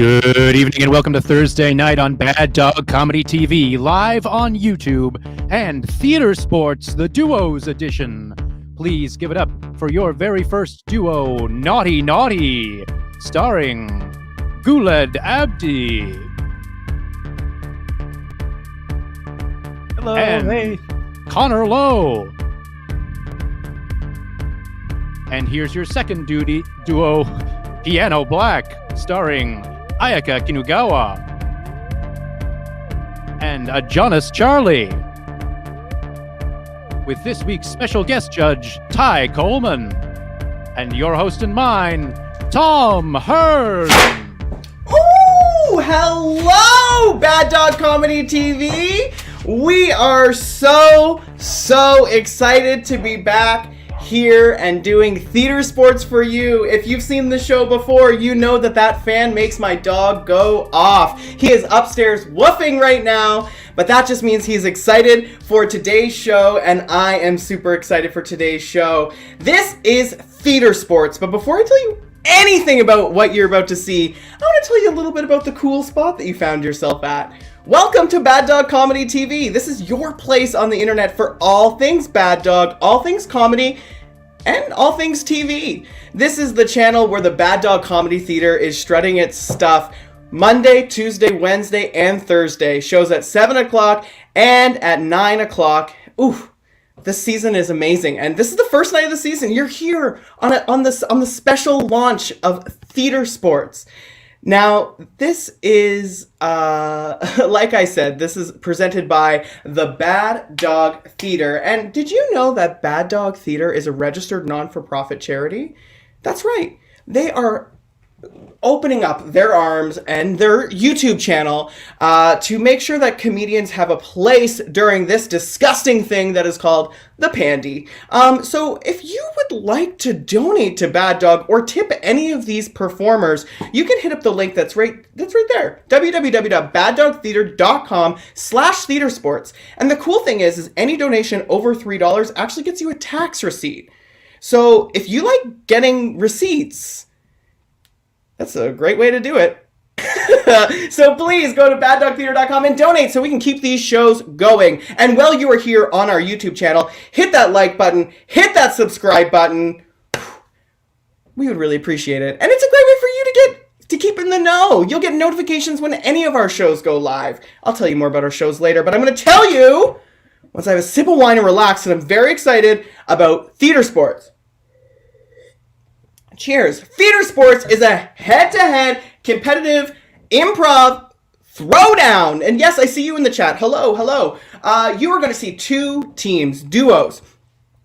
Good evening and welcome to Thursday night on Bad Dog Comedy TV, live on YouTube and Theatresports, the Duos edition. Please give it up for your very first duo, Naughty Naughty, starring Guled Abdi. Hello, and hey. Connor Lowe. And here's your second duo, Piano Black, starring Ayaka Kinugawa and Ajahnis Charley, with this week's special guest judge, Coleman, and your host and mine, Tom Hearn. Ooh, hello, Bad Dog Comedy TV. We are so excited to be back here and doing Theatresports for you. If you've seen the show before, you know that fan makes my dog go off. He is upstairs woofing right now, but that just means he's excited for today's show, and I am super excited for today's show. This is Theatresports, but before I tell you anything about what you're about to see, I want to tell you a little bit about the cool spot that you found yourself at. Welcome to Bad Dog Comedy TV. This is your place on the internet for all things Bad Dog, all things comedy, and all things TV. This is the channel where the Bad Dog Comedy Theater is strutting its stuff Monday, Tuesday, Wednesday, and Thursday. Shows at 7 o'clock and at 9 o'clock. Ooh, this season is amazing. And this is the first night of the season. You're here on the special launch of Theatresports. Now, this is, like I said, this is presented by the Bad Dog Theater. And did you know that Bad Dog Theater is a registered non-for-profit charity? That's right. They are opening up their arms and their YouTube channel to make sure that comedians have a place during this disgusting thing that is called the pandy. So if you would like to donate to Bad Dog or tip any of these performers, you can hit up the link that's right there, www.baddogtheater.com/theatresports. And the cool thing is any donation over $3 actually gets you a tax receipt. So if you like getting receipts, that's a great way to do it. So please go to baddogtheater.com and donate so we can keep these shows going. And while you are here on our YouTube channel, hit that like button, hit that subscribe button. We would really appreciate it. And it's a great way for you to keep in the know. You'll get notifications when any of our shows go live. I'll tell you more about our shows later, but I'm going to tell you once I have a sip of wine and relax, and I'm very excited about Theatresports. Cheers. Theatresports is a head-to-head competitive improv throwdown. And yes, I see you in the chat. Hello. You are going to see two teams, duos,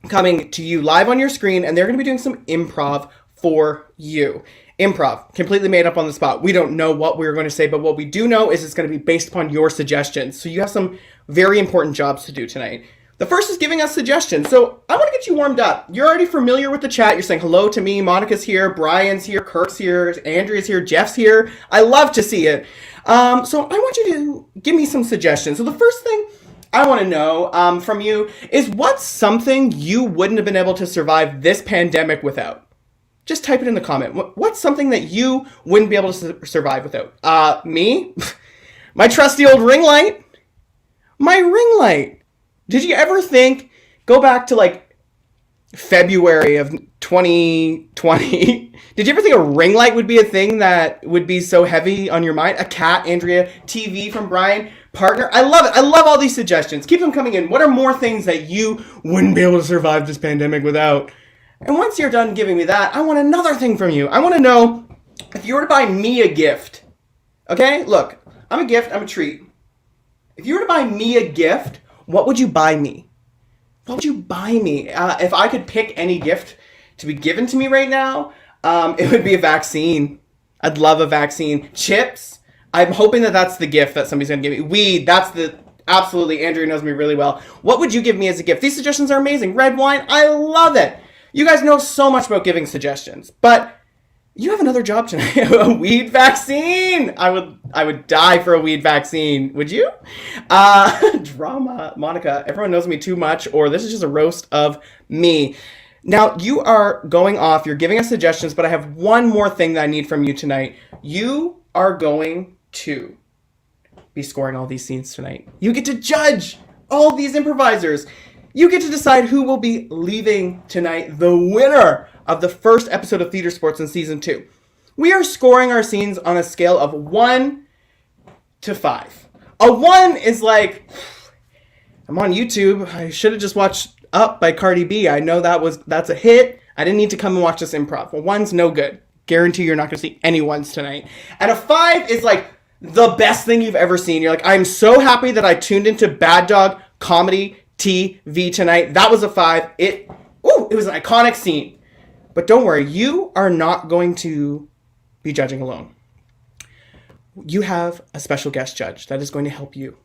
coming to you live on your screen, and they're going to be doing some improv for you. Improv, completely made up on the spot. We don't know what we're going to say, but what we do know is it's going to be based upon your suggestions. So you have some very important jobs to do tonight. The first is giving us suggestions. So I want to get you warmed up. You're already familiar with the chat. You're saying hello to me. Monica's here. Brian's here. Kirk's here. Andrea's here. Jeff's here. I love to see it. So I want you to give me some suggestions. So the first thing I want to know from you is what's something you wouldn't have been able to survive this pandemic without? Just type it in the comment. What's something that you wouldn't be able to survive without? Me? My trusty old ring light. My ring light. Did you ever think, go back to like February of 2020, did you ever think a ring light would be a thing that would be so heavy on your mind? A cat, Andrea, TV from Brian, partner. I love it. I love all these suggestions. Keep them coming in. What are more things that you wouldn't be able to survive this pandemic without? And once you're done giving me that, I want another thing from you. I want to know if you were to buy me a gift. Okay? Look, I'm a gift. I'm a treat. If you were to buy me a gift, what would you buy me? What would you buy me? If I could pick any gift to be given to me right now, it would be a vaccine. I'd love a vaccine. Chips. I'm hoping that that's the gift that somebody's going to give me. Weed. Absolutely. Andrea knows me really well. What would you give me as a gift? These suggestions are amazing. Red wine. I love it. You guys know so much about giving suggestions, but you have another job tonight. A weed vaccine. I would die for a weed vaccine. Would you? Drama. Monica, everyone knows me too much, or this is just a roast of me. Now, you are going off. You're giving us suggestions, but I have one more thing that I need from you tonight. You are going to be scoring all these scenes tonight. You get to judge all these improvisers. You get to decide who will be leaving tonight, the winner of the first episode of Theatresports in Season 2. We are scoring our scenes on a scale of 1 to 5. A 1 is like, I'm on YouTube. I should have just watched Up by Cardi B. I know that's a hit. I didn't need to come and watch this improv. A 1's no good. Guarantee you're not going to see any 1s tonight. And a 5 is like the best thing you've ever seen. You're like, I'm so happy that I tuned into Bad Dog Comedy TV tonight. That was a 5. It was an iconic scene. But don't worry, you are not going to be judging alone. You have a special guest judge that is going to help you.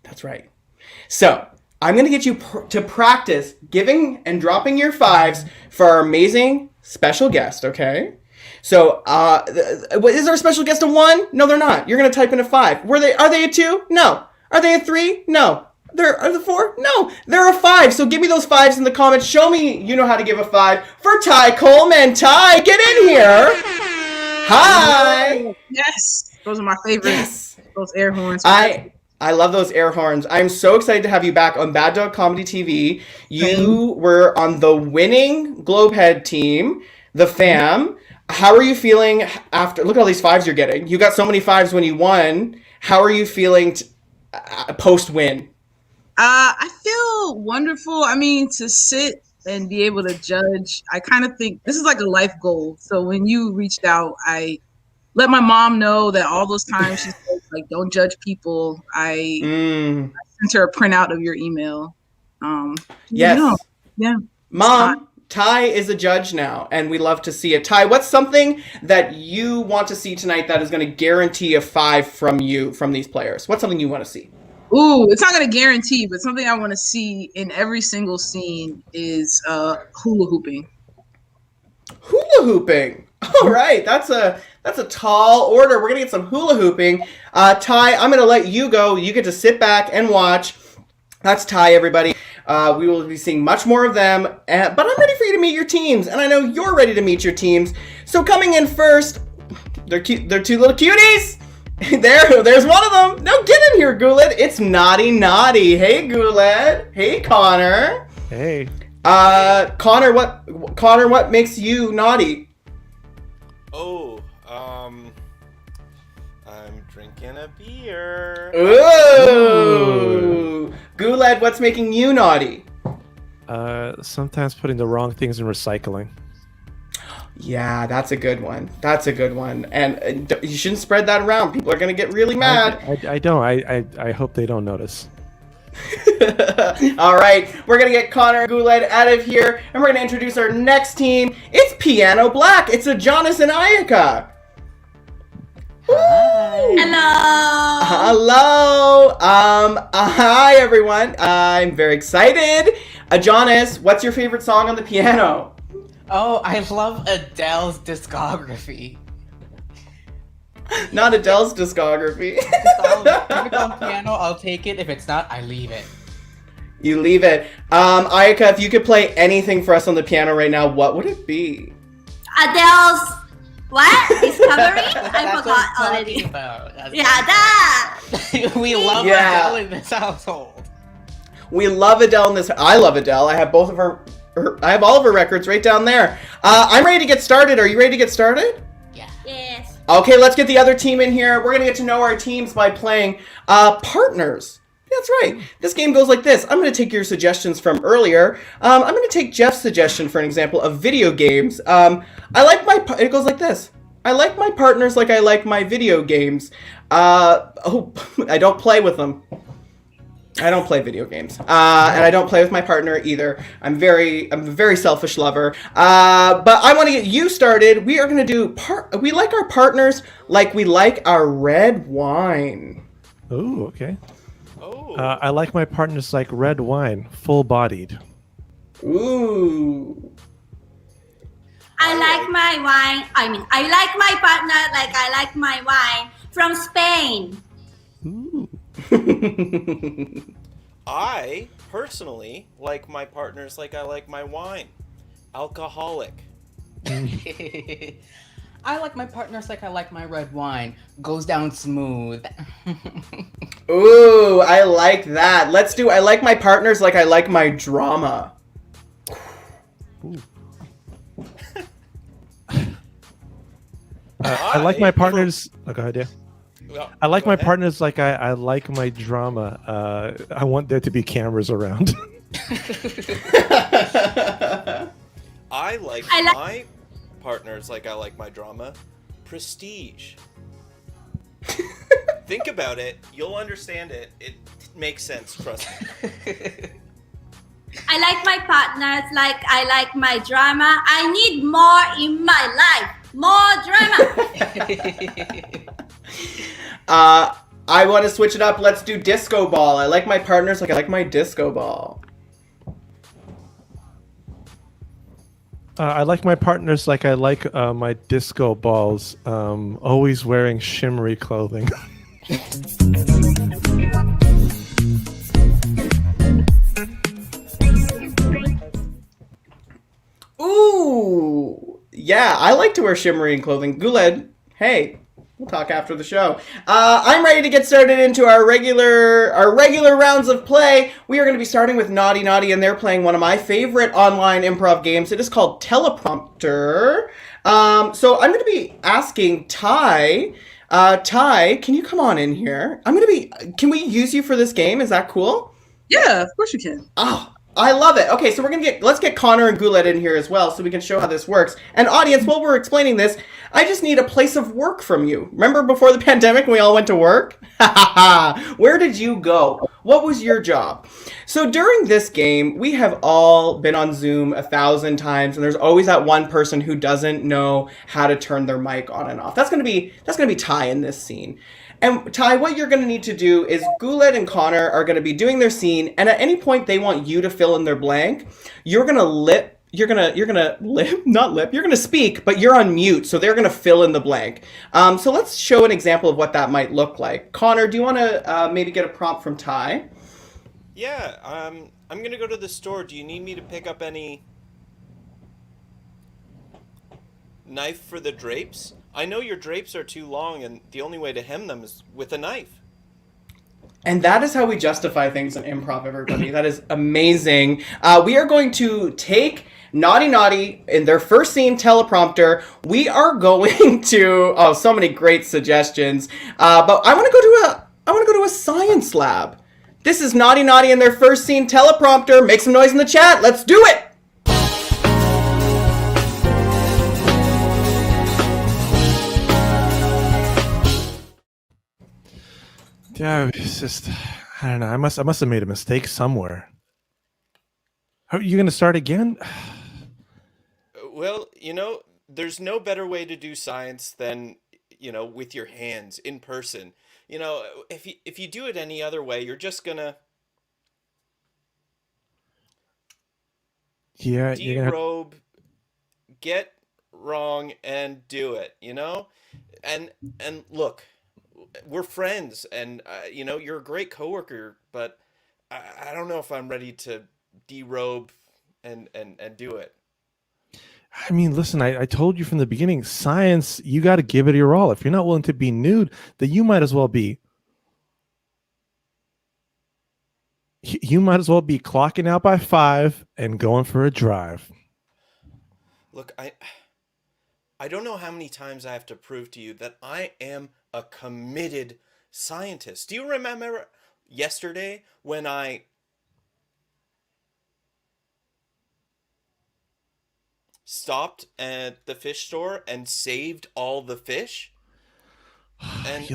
That's right. So, I'm going to get you to practice giving and dropping your 5s for our amazing special guest, okay? So, is our special guest a 1? No, they're not. You're going to type in a 5. Are they a 2? No. Are they a 3? No. Are they 4? No. They're a 5. So give me those 5s in the comments. Show me you know how to give a 5 for Ty Coleman. Ty, get in here. Hi. Yes. Those are my favorites. Yes. Those air horns. I love those air horns. I'm so excited to have you back on Bad Dog Comedy TV. You were on the winning Globehead team, the fam. How are you feeling after? Look at all these 5s you're getting. You got so many 5s when you won. How are you feeling post-win? I feel wonderful. I mean, to sit and be able to judge, I kind of think this is like a life goal. So when you reached out, I let my mom know that all those times she said, like, don't judge people. I sent her a printout of your email. Yes. Yeah. Mom, Ty is a judge now, and we love to see it. Ty, what's something that you want to see tonight that is going to guarantee a 5 from you, from these players? What's something you want to see? Ooh, it's not going to guarantee, but something I want to see in every single scene is hula hooping. Hula hooping. All right, that's a tall order. We're gonna get some hula hooping. Ty, I'm gonna let you go. You get to sit back and watch. That's Ty, everybody. We will be seeing much more of them. But I'm ready for you to meet your teams, and I know you're ready to meet your teams. So coming in first, they're cute. They're 2 little cuties. There's one of them. Now get in here, Guled. It's Naughty. Hey, Guled. Hey, Connor. Hey. Connor, what makes you naughty? Oh, I'm drinking a beer. Ooh. Guled, what's making you naughty? Sometimes putting the wrong things in recycling. Yeah, that's a good one. And you shouldn't spread that around. People are going to get really mad. I don't. I hope they don't notice. All right, we're going to get Connor and Guled out of here, and we're going to introduce our next team. It's Piano Black. It's Ajahnis and Ayaka. Hello. Hi, everyone. I'm very excited. Ajahnis, what's your favorite song on the piano? Oh, I love Adele's discography. Not Adele's discography. If it's on piano, I'll take it. If it's not, I leave it. You leave it. Ayaka, if you could play anything for us on the piano right now, what would it be? Adele's what? Discovery? I forgot already. Yeah, that! We love Adele in this household. We love Adele in this. I love Adele. I have both of her. I have all of her records right down there. I'm ready to get started. Are you ready to get started? Yeah. Yes. Okay, let's get the other team in here. We're going to get to know our teams by playing partners. That's right. This game goes like this. I'm going to take your suggestions from earlier. I'm going to take Jeff's suggestion for an example of video games. It goes like this. I like my partners like I like my video games. I don't play with them. I don't play video games. And I don't play with my partner either. I'm a very selfish lover. But I want to get you started. We are going to do we like our partners like we like our red wine. Oh, okay. Oh. I like my partners like red wine, full-bodied. Ooh. I like my partner like I like my wine from Spain. Ooh. I personally like my partners like I like my wine. Alcoholic. I I like my partners like I like my red wine. Goes down smooth. Ooh, I like that. Let's do I like my partners like I like my drama. I like my partners. Oh, go ahead, yeah. Well, I like go my ahead. partners like I like my drama. I want there to be cameras around. I like I like- my partners like I like my drama. Prestige. Think about it. You'll understand it. It makes sense. Trust me. I like my partners like I like my drama. I need more in my life. More drama. I want to switch it up. Let's do disco ball. I like my partners like I like my disco ball. I like my partners like I like my disco balls. Always wearing shimmery clothing. Ooh, yeah, I like to wear shimmery clothing. Guled, hey, we'll talk after the show. I'm ready to get started into our regular rounds of play. We are going to be starting with Naughty Naughty, and they're playing one of my favorite online improv games. It is called Teleprompter. So I'm going to be asking Ty. Ty, can you come on in here? Can we use you for this game? Is that cool? Yeah, of course you can. Oh, I love it. Okay, so let's get Connor and Guled in here as well so we can show how this works. And audience, while we're explaining this, I just need a place of work from you. Remember before the pandemic when we all went to work? Where did you go? What was your job? So during this game, we have all been on Zoom 1,000 times, and there's always that one person who doesn't know how to turn their mic on and off. That's gonna be Ty in this scene. And Ty, what you're going to need to do is Guled and Connor are going to be doing their scene, and at any point they want you to fill in their blank. You're going to speak, but you're on mute, so they're going to fill in the blank. So let's show an example of what that might look like. Connor, do you want to maybe get a prompt from Ty? Yeah, I'm gonna go to the store. Do you need me to pick up any knife for the drapes? I know your drapes are too long, and the only way to hem them is with a knife. And that is how we justify things in improv, everybody. That is amazing. We are going to take Naughty Naughty in their first scene teleprompter. We are going to so many great suggestions. But I want to go to a science lab. This is Naughty Naughty in their first scene teleprompter. Make some noise in the chat. Let's do it. Yeah, it's just I don't know. I must have made a mistake somewhere. Are you gonna start again? Well, there's no better way to do science than, with your hands in person. If you do it any other way, you're just gonna Yeah, you're gonna. derobe, get wrong, and do it. And look, we're friends, and you're a great coworker, but I don't know if I'm ready to derobe and do it. I mean, listen. I told you from the beginning. Science, you got to give it your all. If you're not willing to be nude, then you might as well be. You might as well be clocking out by 5 and going for a drive. Look, I don't know how many times I have to prove to you that I am a committed scientist. Do you remember yesterday when I stopped at the fish store and saved all the fish? And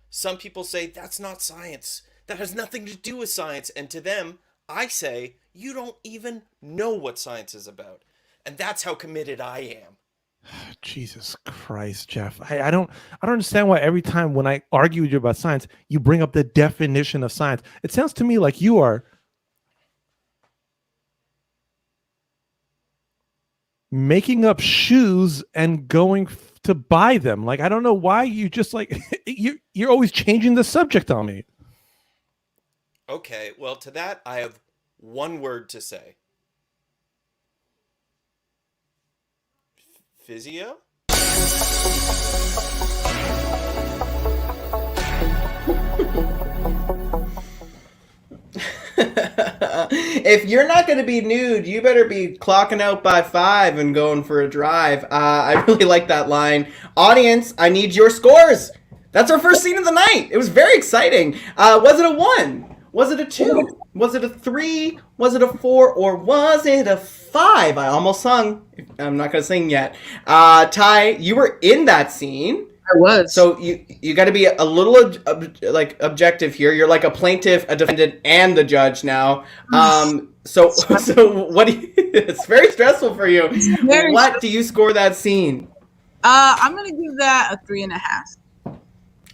some people say that's not science. That has nothing to do with science. And to them, I say, you don't even know what science is about. And that's how committed I am. Jesus Christ, Jeff. I don't understand why every time when I argue with you about science, you bring up the definition of science. It sounds to me like you are making up shoes and going to buy them. Like, I don't know why you just like you're always changing the subject on me. Okay, well, to that, I have one word to say. Physio? If you're not going to be nude, you better be clocking out by 5 and going for a drive. I really like that line. Audience, I need your scores. That's our first scene of the night. It was very exciting. Was it a 1? Was it a 2? Was it a 3? Was it a 4? Or was it a 5? I almost sung. I'm not going to sing yet. Ty, you were in that scene. I was. So you got to be a little objective here. You're like a plaintiff, a defendant, and the judge now. So what do you, it's very stressful for you. What do you score that scene? I'm gonna give that a 3.5.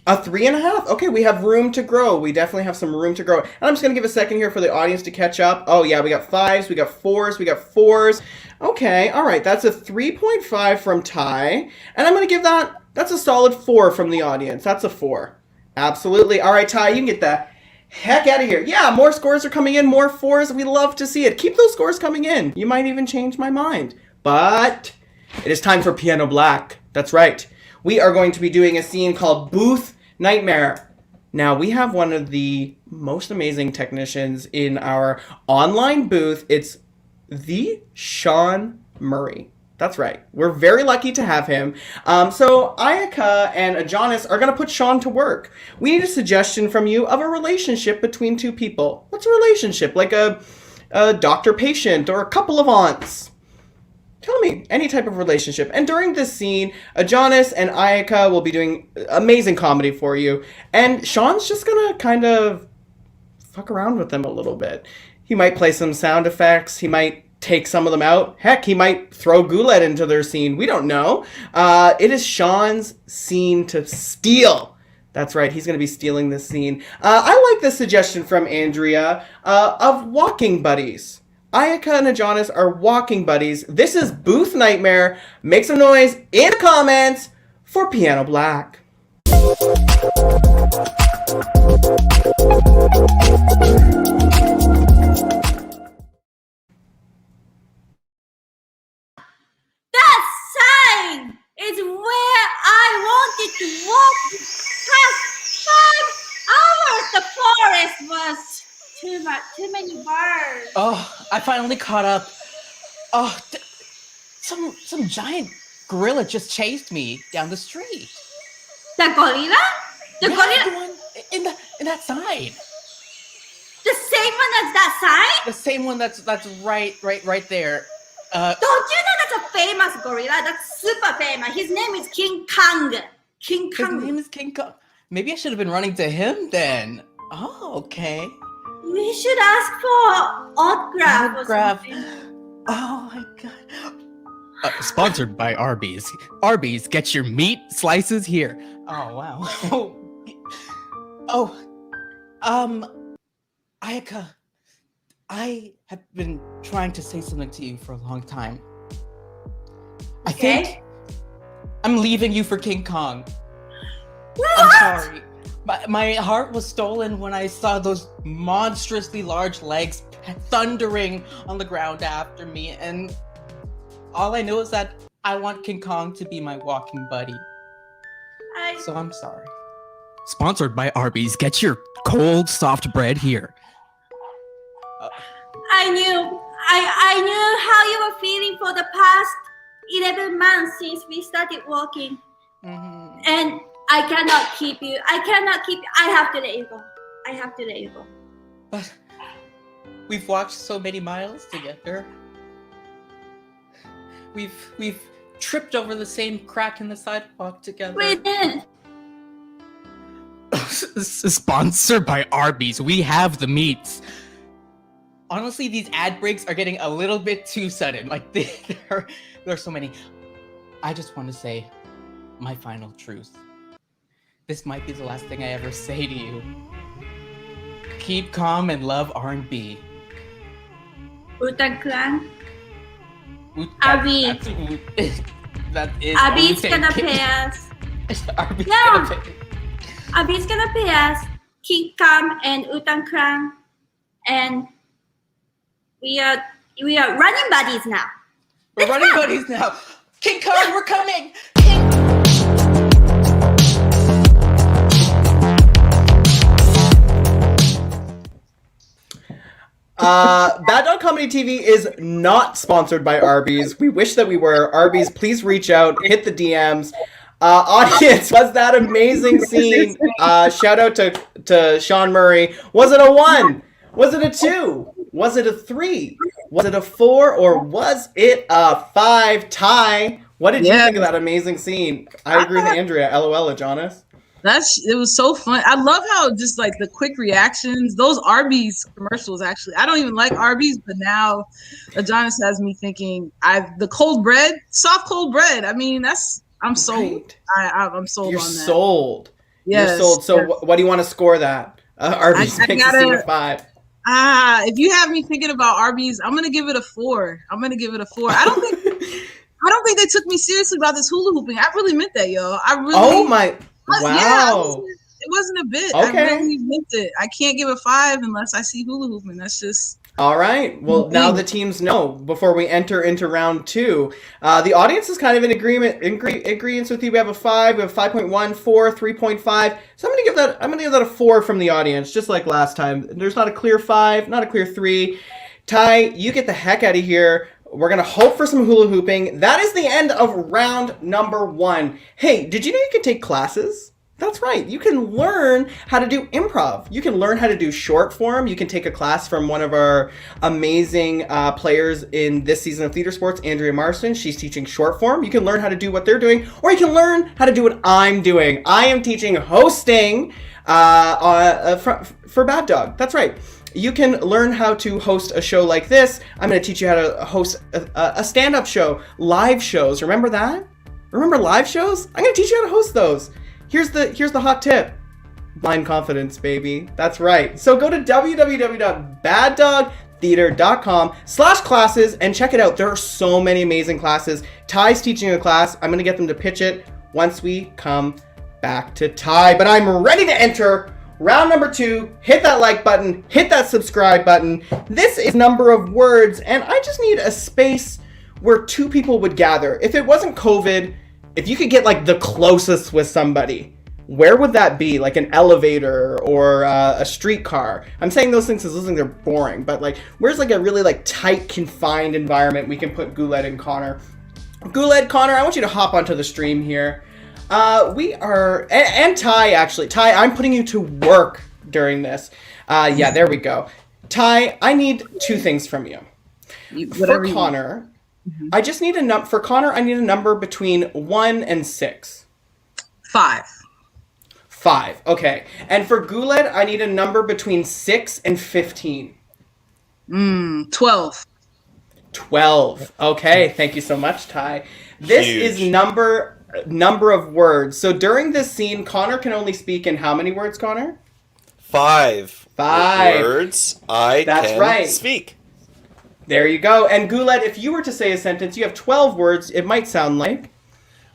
A 3.5? Okay, we have room to grow. We definitely have some room to grow. And I'm just gonna give a second here for the audience to catch up. Oh yeah, we got 5s, we got 4s, we got 4s. Okay, all right, that's a 3.5 from Ty, and I'm gonna give that's a solid 4 from the audience. That's a 4. Absolutely. All right, Ty, you can get the heck out of here. Yeah, more scores are coming in, more 4s. We love to see it. Keep those scores coming in. You might even change my mind. But it is time for Piano Black. That's right. We are going to be doing a scene called Booth Nightmare. Now, we have one of the most amazing technicians in our online booth. It's the Seann Murray. That's right. We're very lucky to have him. So Ayaka and Ajahnis are going to put Seann to work. We need a suggestion from you of a relationship between two people. What's a relationship? Like a doctor-patient or a couple of aunts? Tell me, any type of relationship. And during this scene, Ajahnis and Ayaka will be doing amazing comedy for you. And Seann's just going to kind of fuck around with them a little bit. He might play some sound effects. He might take some of them out. Heck, he might throw Guled into their scene. We don't know. It is Seann's scene to steal. That's right. He's going to be stealing this scene. I like this suggestion from Andrea of walking buddies. Ayaka and Ajahnis are walking buddies. This is Booth Nightmare. Make some noise in the comments for Piano Black. It's where I wanted to walk the past 5 hours. The forest was too much, too many birds. Oh, I finally caught up. Oh, some giant gorilla just chased me down the street. The gorilla? The gorilla? The one in that side. The same one as that side? The same one that's right there. Don't you know that's a famous gorilla? That's super famous. His name is King Kong. King Kong. His name is King Kong. Maybe I should have been running to him then. Oh, okay. We should ask for autograph. Oh my god. Sponsored by Arby's. Arby's, get your meat slices here. Oh wow. Ayaka, I have been trying to say something to you for a long time. I think I'm leaving you for King Kong. What? I'm sorry. My heart was stolen when I saw those monstrously large legs thundering on the ground after me, and all I know is that I want King Kong to be my walking buddy. So I'm sorry. Sponsored by Arby's. Get your cold, soft bread here. I knew how you were feeling for the past 11 months since we started walking. Mm-hmm. And I cannot keep you. I have to let you go. But we've walked so many miles together. We've tripped over the same crack in the sidewalk together. We did. Sponsored by Arby's. We have the meats. Honestly, these ad breaks are getting a little bit too sudden. Like, there are so many. I just want to say my final truth. This might be the last thing I ever say to you. Keep calm and love R&B. Wu-Tang Clan. Abdi. That is. Abdi's gonna pay us. Abdi's No. gonna pay. Abdi's gonna pay us. Keep calm and Wu-Tang Clan. And we are running buddies now. We're running buddies now. King Kong, we're coming. Bad Dog Comedy TV is not sponsored by Arby's. We wish that we were. Arby's, please reach out, hit the DMs. Audience, was that amazing scene? Shout out to Seann Murray. Was it a 1? Was it a 2? Was it a 3? Was it a 4? Or was it a 5? Ty, what did you think of that amazing scene? I agree with Andrea. LOL, Ajahnis. It was so fun. I love how just like the quick reactions, those Arby's commercials. Actually, I don't even like Arby's, but now Ajahnis has me thinking. The cold bread, soft cold bread. I mean, I'm sold. Right. I'm sold. You're on that. Sold. Yes. You're sold. So what do you want to score that? Arby's makes a scene of 5. If you have me thinking about Arby's, I'm gonna give it a 4. I don't think they took me seriously about this hula hooping. I really meant that, yo. Oh my. Wow. Yeah, it wasn't a bit. Okay. I really meant it. I can't give a 5 unless I see hula hooping. That's just... All right. Well, now the teams know before we enter into round 2. The audience is kind of in agreement with you. We have a 5, we have 5.1, 4, 3.5. So I'm gonna give that a 4 from the audience, just like last time. There's not a clear 5, not a clear 3. Ty, you get the heck out of here. We're going to hope for some hula hooping. That is the end of round number 1. Hey, did you know you can take classes? That's right. You can learn how to do improv. You can learn how to do short form. You can take a class from one of our amazing players in this season of Theatresports, Andrea Marston. She's teaching short form. You can learn how to do what they're doing, or you can learn how to do what I'm doing. I am teaching hosting for Bad Dog. That's right. You can learn how to host a show like this. I'm going to teach you how to host a stand-up show, live shows. Remember that? Remember live shows? I'm going to teach you how to host those. Here's the hot tip. Blind confidence, baby. That's right. So go to www.baddogtheater.com/classes and check it out. There are so many amazing classes. Ty's teaching a class. I'm going to get them to pitch it once we come back to Ty. But I'm ready to enter round number 2. Hit that like button. Hit that subscribe button. This is number of words, and I just need a space where 2 people would gather. If it wasn't COVID, if you could get like the closest with somebody, where would that be? Like an elevator or a streetcar? I'm saying those things because those things are boring, but like, where's like a really like tight, confined environment we can put Guled and Connor? Guled, Connor, I want you to hop onto the stream here. We are, and Ty, actually. Ty, I'm putting you to work during this. Yeah, there we go. Ty, I need 2 things from you. For Connor, I just need for Connor, I need a number between 1 and 6. 5. 5, okay. And for Guled, I need a number between 6 and 15. 12. 12. Okay, thank you so much, Ty. This is number of words. So during this scene, Connor can only speak in how many words, Connor? 5. 5 words. That's speak. There you go. And Guled, if you were to say a sentence, you have 12 words. It might sound like.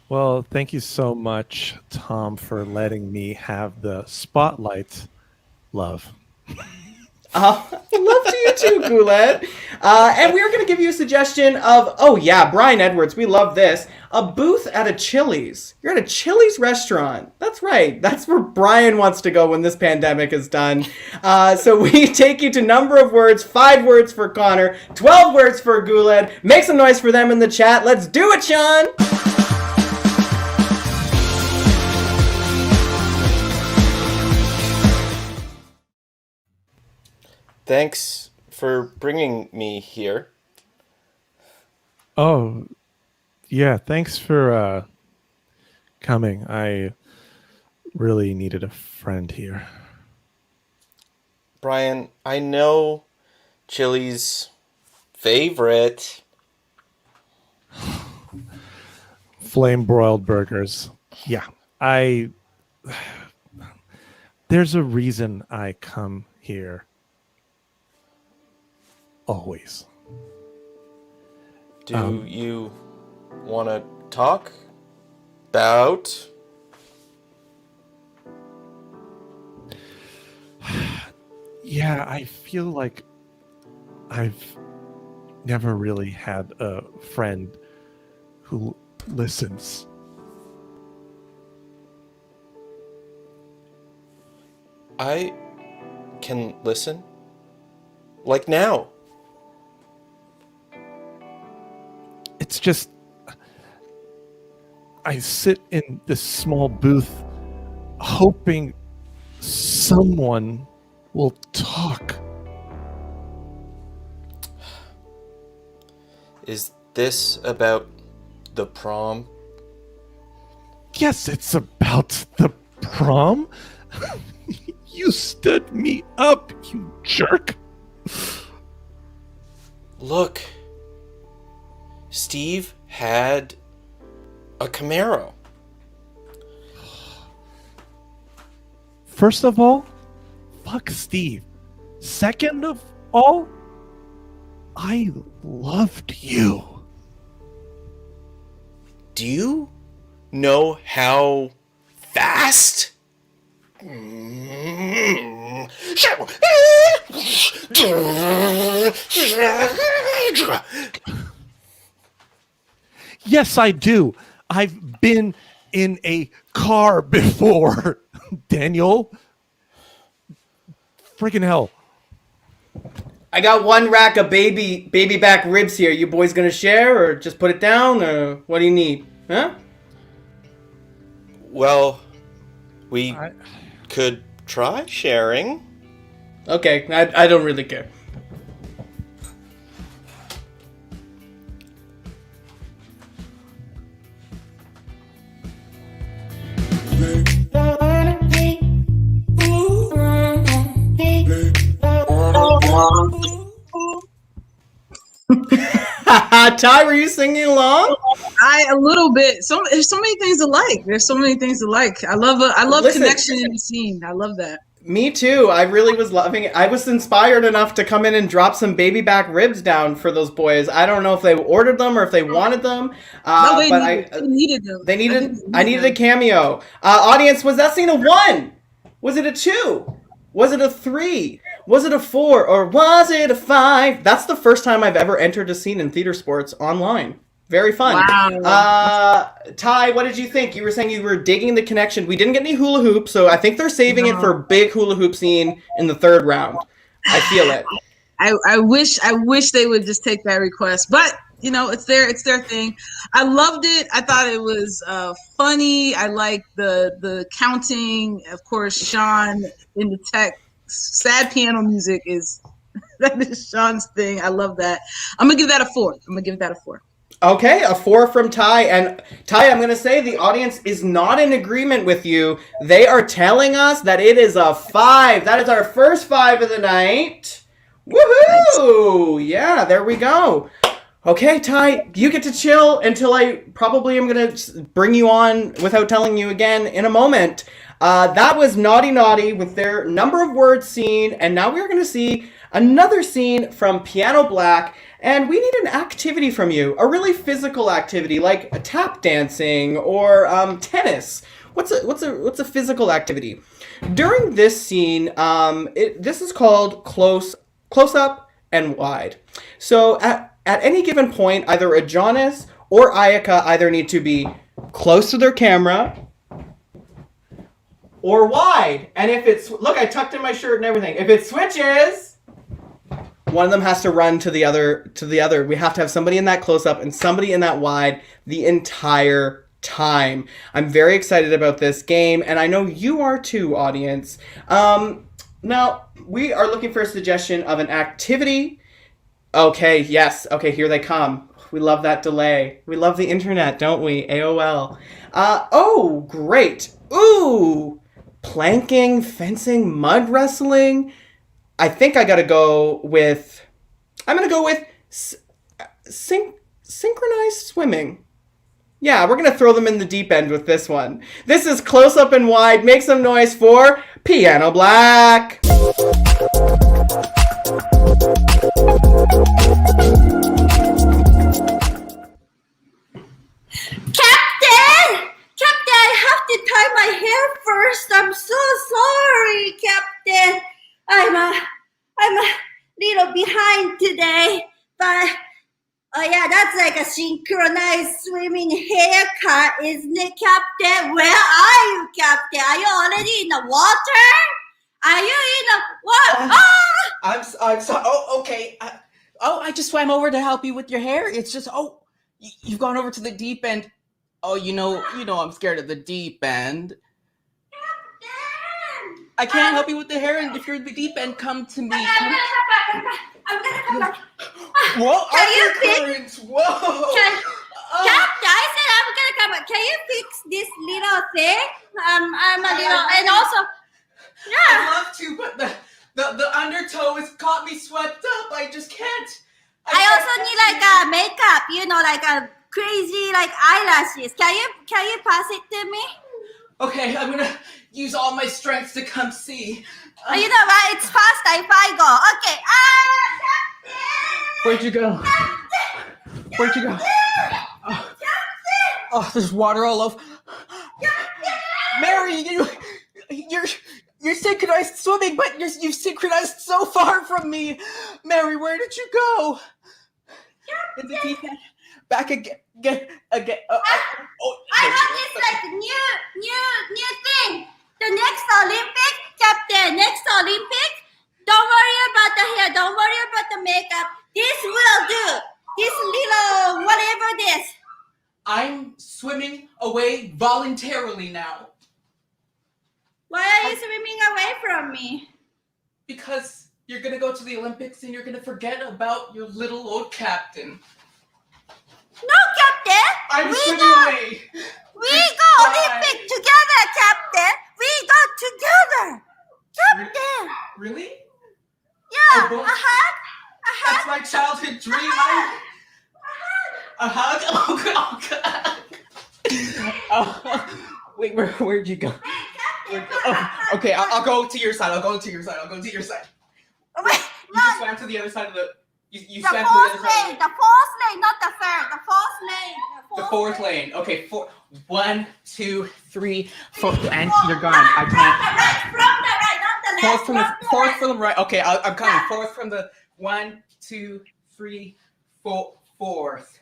Well, thank you so much, Tom, for letting me have the spotlight. Love. Love to you too, Guled. And we are going to give you a suggestion of, Brian Edwards, we love this, a booth at a Chili's. You're at a Chili's restaurant. That's right. That's where Brian wants to go when this pandemic is done. So we take you to number of words, 5 words for Connor, 12 words for Guled. Make some noise for them in the chat. Let's do it, Seann. Thanks for bringing me here. Oh, yeah. Thanks for coming. I really needed a friend here. Brian, I know Chili's favorite. Flame broiled burgers. Yeah. There's a reason I come here. Always. Do you want to talk about? Yeah, I feel like I've never really had a friend who listens. I can listen. Like now. It's just I sit in this small booth hoping someone will talk. Is this about the prom? Yes, it's about the prom. You stood me up, you jerk. Look, Steve had a Camaro. First of all, fuck Steve. Second of all, I loved you. Do you know how fast? Yes, I do. I've been in a car before, Daniel. Freaking hell. I got one rack of baby back ribs here. You boys gonna share or just put it down, or what do you need? Huh? Well, we could try sharing. Okay, I don't really care. Ty, were you singing along? A little bit. There's so many things to like. There's so many things to like. I love Listen, connection in the scene. I love that. Me too. I really was loving it. I was inspired enough to come in and drop some baby back ribs down for those boys. I don't know if they ordered them or if they wanted them. No, they but needed them. I needed a cameo. Audience, was that scene a 1? Was it a 2? Was it a 3? Was it a 4? Or was it a 5? That's the first time I've ever entered a scene in Theatresports online. Very fun. Wow. Ty, what did you think? You were saying you were digging the connection. We didn't get any hula hoop, so I think they're saving it for a big hula hoop scene in the 3rd round. I feel it. I wish they would just take that request, but you know, it's their thing. I loved it. I thought it was funny. I like the counting. Of course, Seann in the tech. Sad piano music that is Seann's thing. I love that. I'm gonna give that a 4. Okay, a 4 from Ty. And Ty, I'm going to say the audience is not in agreement with you. They are telling us that it is a 5. That is our first 5 of the night. Woohoo! Yeah, there we go. Okay, Ty, you get to chill until I probably am going to bring you on without telling you again in a moment. That was Naughty Naughty with their number of words scene. And now we're going to see another scene from Piano Black. And we need an activity from you, a really physical activity like a tap dancing or tennis. What's a physical activity? During this scene, this is called close up and wide. So at any given point, either Ajahnis or Ayaka either need to be close to their camera or wide. And if it's look, I tucked in my shirt and everything. If it switches, one of them has to run to the other. We have to have somebody in that close-up and somebody in that wide the entire time. I'm very excited about this game, and I know you are too, audience. Now, we are looking for a suggestion of an activity. Okay, yes. Okay, here they come. We love that delay. We love the internet, don't we? AOL. Oh, great. Ooh, planking, fencing, mud wrestling. I think I'm going to go with synchronized swimming. Yeah, we're going to throw them in the deep end with this one. This is Close Up and Wide. Make some noise for Piano Black. Captain, I have to tie my hair first. I'm so sorry, Captain. I'm a little behind today, but oh yeah, that's like a synchronized swimming haircut, isn't it, Captain? Where are you, Captain? Are you already in the water? Are you in the what? I'm sorry. Oh, okay. I just swam over to help you with your hair. It's just, you've gone over to the deep end. Oh, you know, I'm scared of the deep end. I can't help you with the hair, and if you're in the deep end, come to me. I'm gonna come back. Whoa! Can you Currents. Whoa! Captain, I said I'm gonna come back. Can you fix this little thing? I'm a little, and also, yeah. I'd love to, but the undertow has caught me swept up. I just can't. I also need like a makeup, like a crazy like eyelashes. Can you pass it to me? Okay, I'm gonna use all my strength to come see. You know what? It's faster if I go. Okay. Where'd you go? Where'd you go? Oh, there's water all over. Mary, you're synchronized swimming, but you've synchronized so far from me. Mary, where did you go? In the deep end. Back again. I want this like new thing. The next Olympic, Captain. Next Olympic. Don't worry about the hair. Don't worry about the makeup. This will do. This little whatever this. I'm swimming away voluntarily now. Why are you swimming away from me? Because you're gonna go to the Olympics and you're gonna forget about your little old captain. No, Captain. I'm swimming away. We go Olympic together, Captain. We go together, Captain. Really? Yeah. Oh, A hug. That's my childhood dream. A hug? Oh God. Wait, where'd you go? Okay, I'll go to your side. I'll go to your side. Wait, You no. just swam to the other side of the. You The swam to the other fourth side. lane. The fourth lane, not the third. The fourth lane. The fourth lane. Okay, 1, 2, 3, 4. And you're gone. I can't. From the right, not the left. Fourth from the right. Okay, I'm coming. Fourth from the 1, 2, 3, 4. Fourth.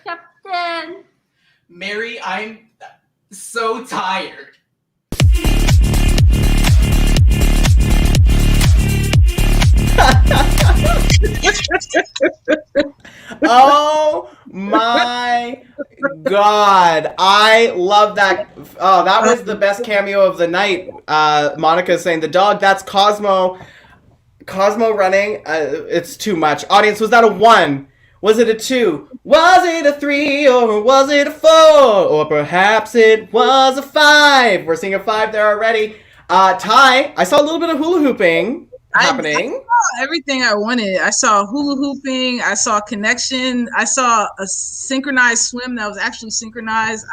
Captain. Mary, I'm so tired. Oh my God. I love that. Oh, that was the best cameo of the night. Monica's saying the dog, that's Cosmo. Cosmo running. It's too much. Audience, was that a 1? Was it a 2? Was it a 3 or was it a 4? Or perhaps it was a 5. We're seeing a 5 there already. Ty, I saw a little bit of hula hooping happening. I saw everything I wanted. I saw hula hooping. I saw connection. I saw a synchronized swim that was actually synchronized.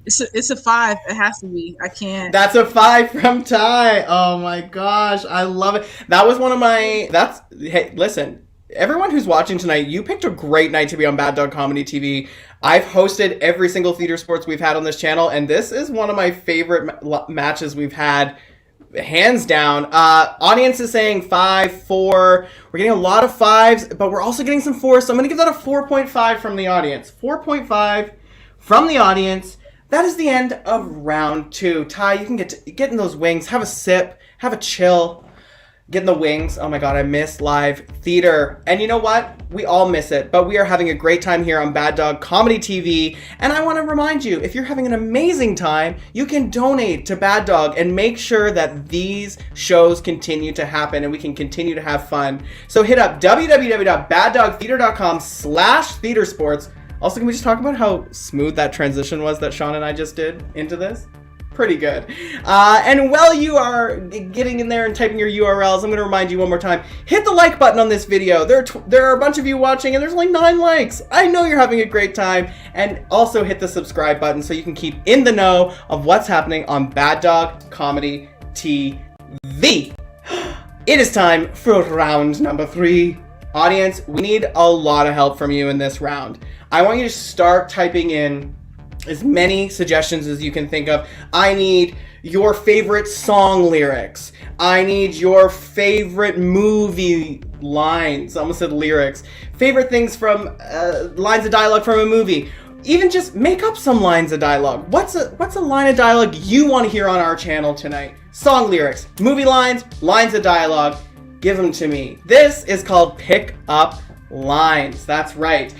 It's a 5. It has to be. I can't. That's a 5 from Ty. Oh my gosh, I love it. That was one of my. Hey, listen. Everyone who's watching tonight, you picked a great night to be on Bad Dog Comedy TV. I've hosted every single Theatresports we've had on this channel, and this is one of my favorite matches we've had, hands down. Audience is saying 5, 4. We're getting a lot of 5s, but we're also getting some 4s, so I'm going to give that a 4.5 from the audience. 4.5 from the audience. That is the end of round 2. Ty, you can get in those wings, have a sip, have a chill. Get in the wings. Oh my God, I miss live theater. And you know what? We all miss it, but we are having a great time here on Bad Dog Comedy TV. And I want to remind you, if you're having an amazing time, you can donate to Bad Dog and make sure that these shows continue to happen and we can continue to have fun. So hit up www.baddogtheater.com/theatresports. Also, can we just talk about how smooth that transition was that Seann and I just did into this? Pretty good. And while you are getting in there and typing your URLs, I'm going to remind you one more time, hit the like button on this video. There are a bunch of you watching and there's only 9 likes. I know you're having a great time. And also hit the subscribe button so you can keep in the know of what's happening on Bad Dog Comedy TV. It is time for round number 3. Audience, we need a lot of help from you in this round. I want you to start typing in as many suggestions as you can think of. I need your favorite song lyrics. I need your favorite movie lines. I almost said lyrics. Favorite things from lines of dialogue from a movie. Even just make up some lines of dialogue. What's a line of dialogue you want to hear on our channel tonight? Song lyrics, movie lines, lines of dialogue. give them to me. This is called Pick Up Lines. That's right.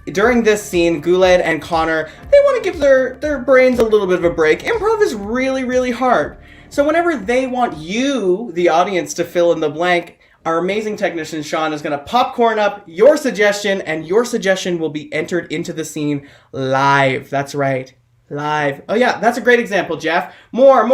During this scene, Guled and Connor, they want to give their brains a little bit of a break. Improv is really, really hard. So whenever they want you, the audience, to fill in the blank, our amazing technician Seann is going to popcorn up your suggestion, and your suggestion will be entered into the scene live. That's right. Live. Oh yeah, that's a great example, Jeff. More.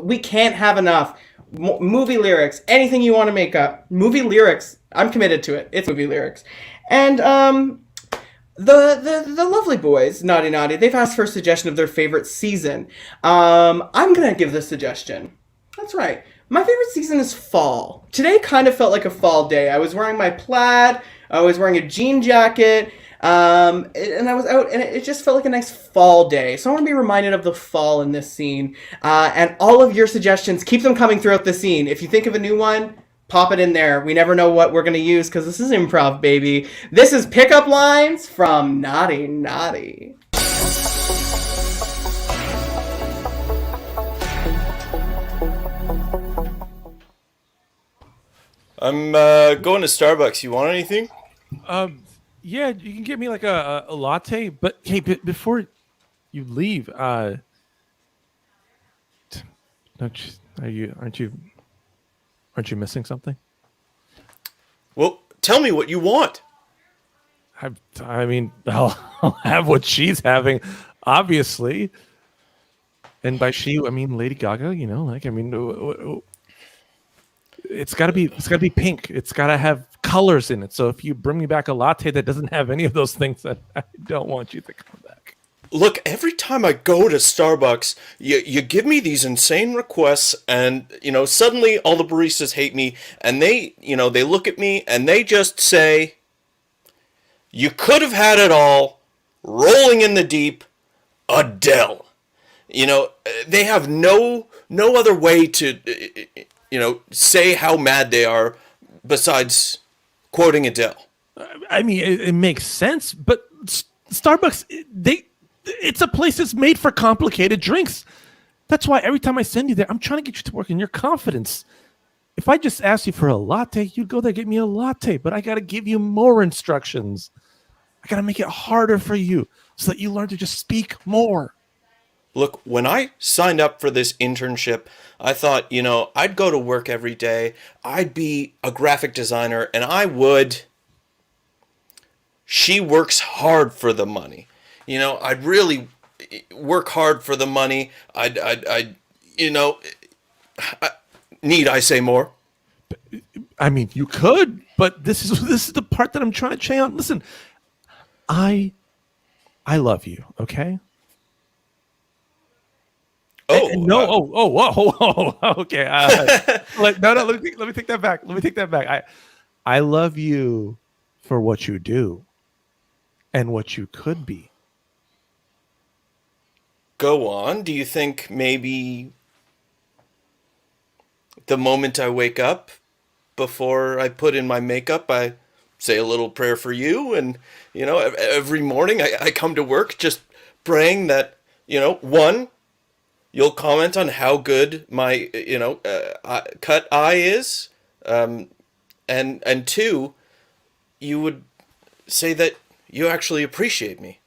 We can't have enough. Movie lyrics, anything you want to make up. Movie lyrics. I'm committed to it. It's movie lyrics. And the lovely boys, Naughty, they've asked for a suggestion of their favorite season. I'm gonna give this suggestion. That's right. My favorite season is fall. Today kind of felt like a fall day. I was wearing my plaid. I was wearing a jean jacket. And I was out, and it just felt like a nice fall day. So I want to be reminded of the fall in this scene. And all of your suggestions, keep them coming throughout the scene. If you think of a new one, pop it in there. We never know what we're going to use because this is improv, baby. This is Pickup Lines from Naughty. I'm going to Starbucks. You want anything? Yeah, you can get me like a latte. But hey, before you leave, aren't you missing something? Well, tell me what you want. I mean, I'll have what she's having, obviously. And by she, I mean Lady Gaga. You know, like I mean, it's got to be pink. It's got to have colors in it. So if you bring me back a latte that doesn't have any of those things, then I don't want you to come back. Look, every time I go to Starbucks, you give me these insane requests, and suddenly all the baristas hate me, and they look at me and they just say, "You could have had it all, rolling in the deep, Adele." They have no other way to say how mad they are besides quoting Adele. I mean, it makes sense, but Starbucks, it's a place that's made for complicated drinks. That's why every time I send you there, I'm trying to get you to work in your confidence. If I just asked you for a latte, you'd go there, get me a latte, but I got to give you more instructions. I got to make it harder for you so that you learn to just speak more. Look, when I signed up for this internship, I thought, I'd go to work every day. I'd be a graphic designer, and she works hard for the money. I'd really work hard for the money. Need I say more? I mean, you could, but this is the part that I'm trying to change on. Listen, I love you, okay? Oh no! Whoa! Okay. No. Let me take that back. I love you for what you do and what you could be. Go on. Do you think maybe the moment I wake up, before I put in my makeup, I say a little prayer for you, and every morning I come to work just praying that one, you'll comment on how good my, cut eye is, and two, you would say that you actually appreciate me.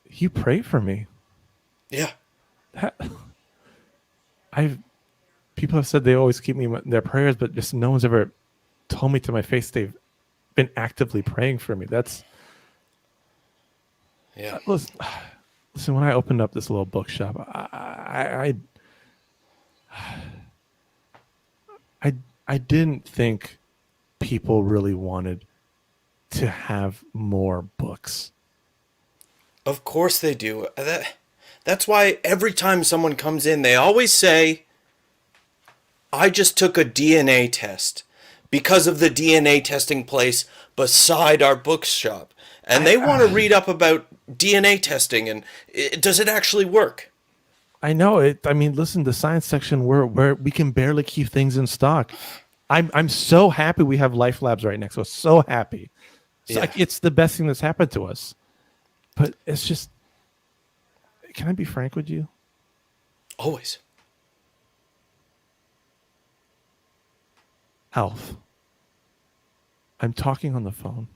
You pray for me. Yeah. People have said they always keep me in their prayers, but just no one's ever told me to my face they've been actively praying for me. That's yeah. Listen, when I opened up this little bookshop, I didn't think people really wanted to have more books. Of course they do. That's why every time someone comes in, they always say, "I just took a DNA test because of the DNA testing place beside our bookshop." And they want to read up about DNA testing and does it actually work? I know it. I mean, listen, the science section where we can barely keep things in stock. I'm so happy we have Life Labs right next to us. So happy. It's the best thing that's happened to us. But it's just, can I be frank with you? Always. Alf, I'm talking on the phone.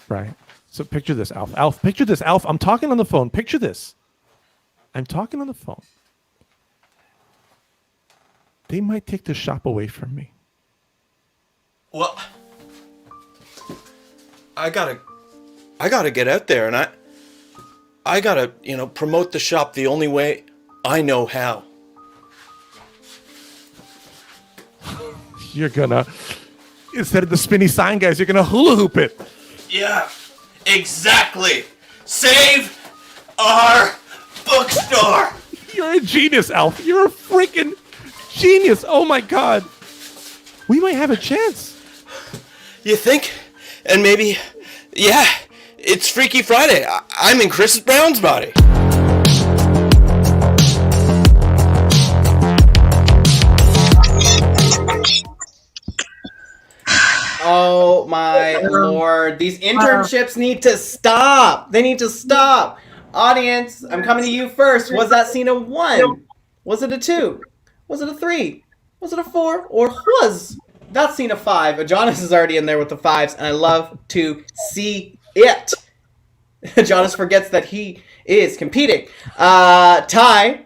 Right. So picture this, Alf. Alf, picture this, Alf. I'm talking on the phone. Picture this. I'm talking on the phone. They might take the shop away from me. Well, I gotta get out there, and I gotta, promote the shop the only way I know how. You're gonna, instead of the spinny sign guys, you're gonna hula hoop it. Yeah, exactly. Save our bookstore. You're a genius, Alf. You're a freaking genius. Oh my God. We might have a chance. You think? And maybe, yeah, it's Freaky Friday. I'm in Chris Brown's body. Oh my lord. These internships need to stop. They need to stop. Audience, I'm coming to you first. Was that scene a 1? Was it a 2? Was it a 3? Was it a 4? Or was that scene a 5? Ajahnis is already in there with the 5s, and I love to see it. Ajahnis forgets that he is competing. Ty,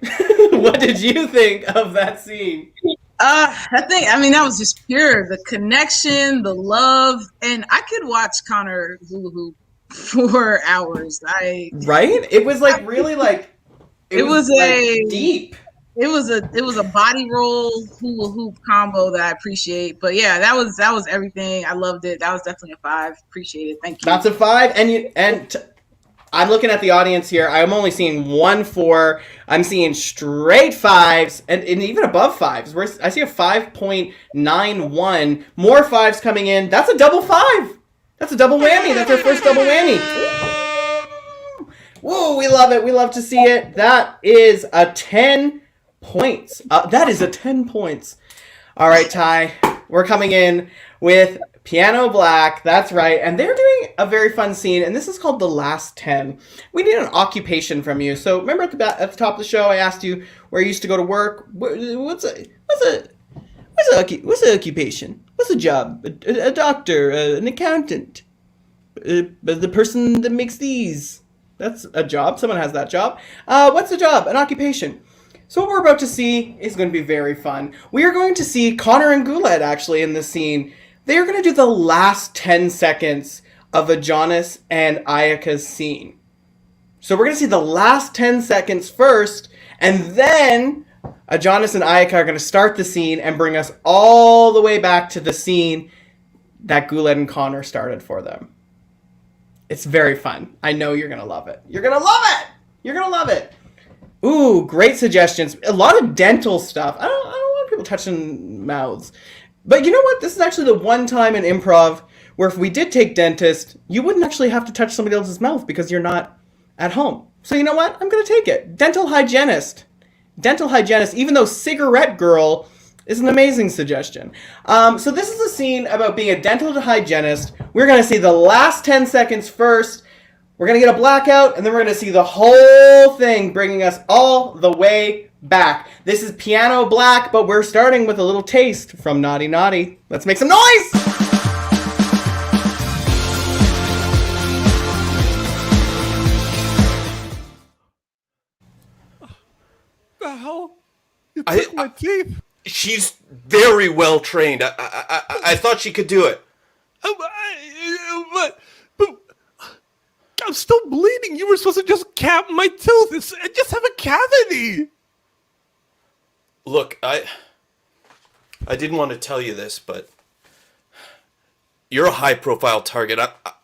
what did you think of that scene? That was just pure. The connection, the love, and I could watch Connor hula hoop for hours. Right? It was like really like it was like deep. It was a body roll hula hoop combo that I appreciate. But yeah, that was everything. I loved it. That was definitely a 5. Appreciate it. Thank you. That's a 5, and I'm looking at the audience here. I'm only seeing 1 4. I'm seeing straight 5s and even above 5s. I see a 5.91. More 5s coming in. That's a double 5. That's a double whammy. That's our first double whammy. Whoa, we love it. We love to see it. That is a 10 points. That is a 10 points. All right, Ty. We're coming in with Piano Black, that's right, and they're doing a very fun scene, and this is called The Last 10. We need an occupation from you. So remember at the top of the show, I asked you where you used to go to work. What's an occupation? What's a job? A doctor, an accountant, the person that makes these. That's a job. Someone has that job. What's a job? An occupation. So what we're about to see is going to be very fun. We are going to see Connor and Guled actually in this scene. They are going to do the last 10 seconds of Ajahnis and Ayaka's scene. So we're going to see the last 10 seconds first, and then Ajahnis and Ayaka are going to start the scene and bring us all the way back to the scene that Guled and Connor started for them. It's very fun. I know you're going to love it. You're going to love it! You're going to love it! Ooh, great suggestions. A lot of dental stuff. I don't want people touching mouths. But you know what? This is actually the one time in improv where if we did take dentist, you wouldn't actually have to touch somebody else's mouth because you're not at home. So you know what? I'm going to take it. Dental hygienist. Dental hygienist, even though cigarette girl is an amazing suggestion. So this is a scene about being a dental hygienist. We're going to see the last 10 seconds first. We're going to get a blackout, and then we're going to see the whole thing bringing us all the way back. This is Piano Black, but we're starting with a little taste from Naughty Naughty. Let's make some noise! The hell? You took my teeth. She's very well trained. I thought she could do it. But I'm still bleeding. You were supposed to just cap my tooth. I just have a cavity. Look, I didn't want to tell you this, but you're a high-profile target.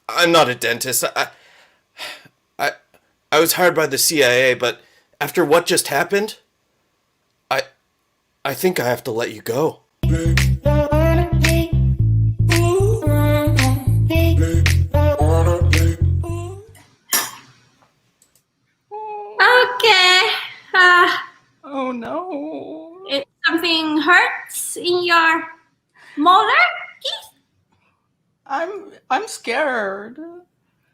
I'm not a dentist. I was hired by the CIA, but after what just happened, I think I have to let you go. Okay. Oh no. Something hurts in your molar teeth? I'm scared.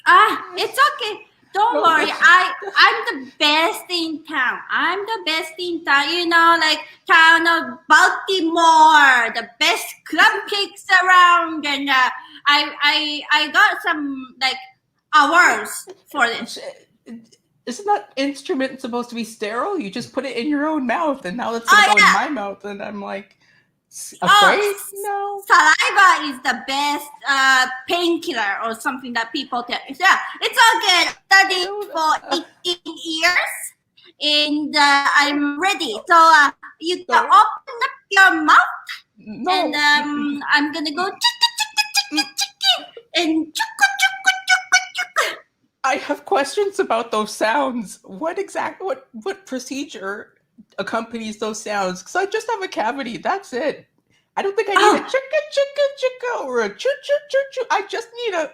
It's okay. Don't worry, I'm the best in town. I'm the best in town. You know, like town of Baltimore, the best crumb cakes around, and I got some like awards for this. Isn't that instrument supposed to be sterile? You just put it in your own mouth, and now it's gonna go in my mouth, and I'm like afraid. No, saliva is the best painkiller or something that people tell. Yeah, it's all good. Studied for 18 years, and I'm ready. So you can open up your mouth, and I'm gonna go and I have questions about those sounds. What procedure accompanies those sounds? Because I just have a cavity. That's it. I don't think I need a chicka chicka chicka or a choo choo choo choo. I just need a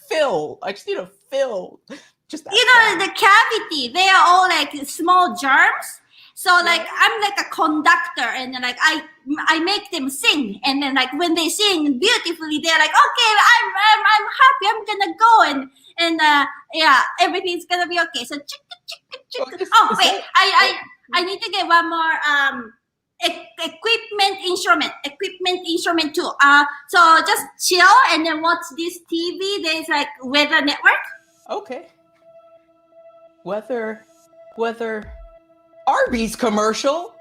fill. I just need a fill. Just that sound. The cavity. They are all like small germs. So like I'm like a conductor, and then like I make them sing, and then like when they sing beautifully, they're like, okay, I'm happy. I'm gonna go and yeah, everything's gonna be okay. So chicka. Oh wait, I need to get one more equipment instrument too. So just chill and then watch this TV. There's like Weather Network. Okay. Weather. Arby's commercial.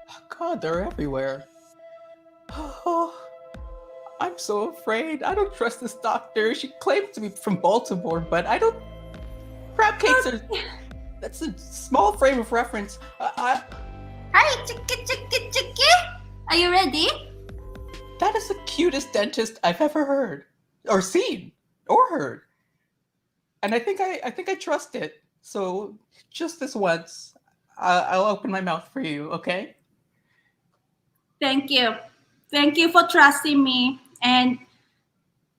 Oh, God, they're everywhere. Oh, I'm so afraid. I don't trust this doctor. She claims to be from Baltimore, but I don't. Crab cakes are. That's a small frame of reference. Hi, chicka. Are you ready? That is the cutest dentist I've ever heard, or seen, or heard. And I think I trust it. So just this once. I'll open my mouth for you, okay? Thank you. Thank you for trusting me. And